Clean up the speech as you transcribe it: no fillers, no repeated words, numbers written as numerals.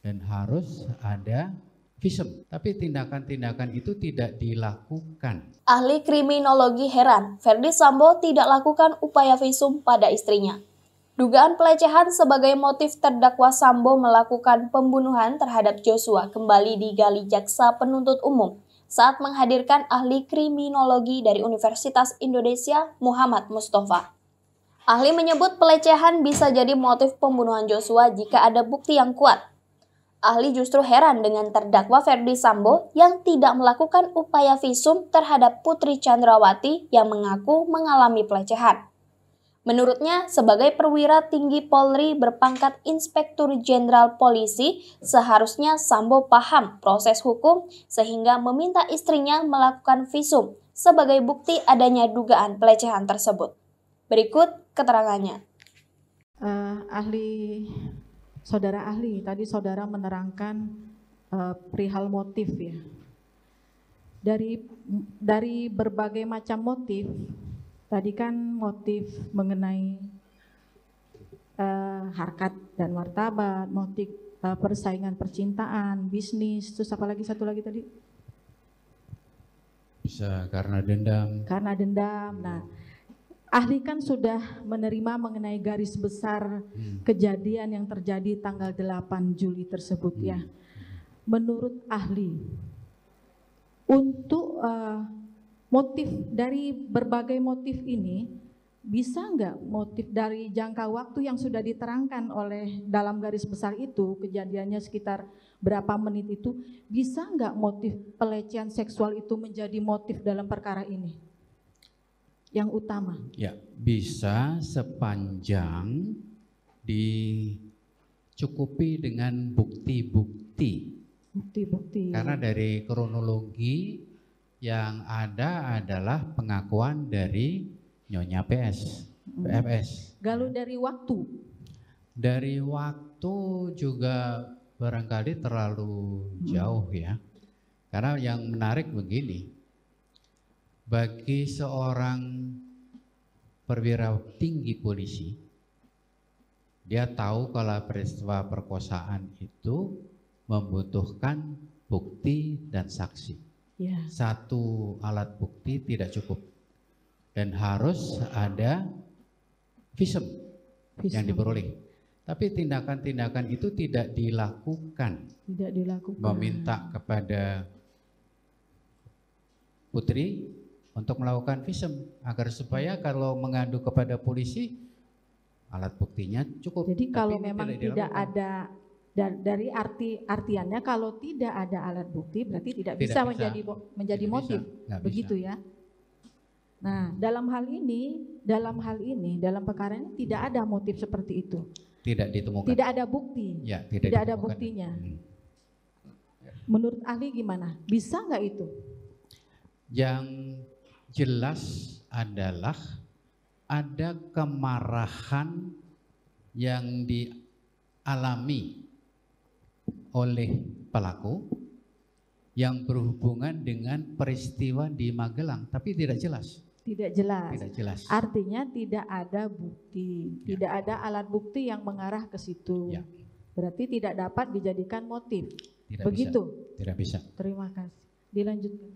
dan harus ada visum. Tapi tindakan-tindakan itu tidak dilakukan. Ahli kriminologi heran, Ferdy Sambo tidak lakukan upaya visum pada istrinya. Dugaan pelecehan sebagai motif terdakwa Sambo melakukan pembunuhan terhadap Joshua kembali digali jaksa penuntut umum saat menghadirkan ahli kriminologi dari Universitas Indonesia, Muhammad Mustafa. Ahli menyebut pelecehan bisa jadi motif pembunuhan Joshua jika ada bukti yang kuat. Ahli justru heran dengan terdakwa Ferdy Sambo yang tidak melakukan upaya visum terhadap Putri Chandrawati yang mengaku mengalami pelecehan. Menurutnya, sebagai perwira tinggi Polri berpangkat Inspektur Jenderal Polisi, seharusnya Sambo paham proses hukum sehingga meminta istrinya melakukan visum sebagai bukti adanya dugaan pelecehan tersebut. Berikut keterangannya. Saudara ahli, tadi saudara menerangkan perihal motif ya. Dari berbagai macam motif, tadi kan motif mengenai harkat dan martabat, motif persaingan percintaan, bisnis, terus apa lagi satu lagi tadi? Bisa karena dendam. Karena dendam. Nah, ahli kan sudah menerima mengenai garis besar kejadian yang terjadi tanggal 8 Juli tersebut ya. Menurut ahli, untuk motif dari berbagai motif ini, bisa nggak motif dari jangka waktu yang sudah diterangkan oleh dalam garis besar itu, kejadiannya sekitar berapa menit itu, bisa nggak motif pelecehan seksual itu menjadi motif dalam perkara ini? Yang utama? Ya, bisa sepanjang dicukupi dengan bukti-bukti. Bukti-bukti. Karena dari kronologi yang ada adalah pengakuan dari Nyonya PFS. Lalu dari waktu? Dari waktu juga barangkali terlalu jauh ya. Karena yang menarik begini. Bagi seorang perwira tinggi polisi, dia tahu kalau peristiwa perkosaan itu membutuhkan bukti dan saksi. Ya. Satu alat bukti tidak cukup dan harus ada visum yang diperoleh. Tapi tindakan-tindakan itu tidak dilakukan. Tidak dilakukan. Meminta kepada Putri untuk melakukan visum agar supaya kalau mengadu kepada polisi alat buktinya cukup. Jadi kalau memang tidak ada dari artiannya kalau tidak ada alat bukti berarti tidak bisa menjadi motif. Begitu ya. Nah, dalam hal ini dalam perkara ini tidak ada motif seperti itu. Tidak ditemukan. Tidak ada bukti. Ya, tidak ada buktinya. Menurut ahli gimana? Bisa nggak itu? Yang jelas adalah ada kemarahan yang dialami oleh pelaku yang berhubungan dengan peristiwa di Magelang, tapi tidak jelas. Tidak jelas. Tidak jelas. Artinya tidak ada bukti, tidak ada alat bukti yang mengarah ke situ. Ya. Berarti tidak dapat dijadikan motif. Tidak begitu? Bisa. Tidak bisa. Terima kasih. Dilanjutkan.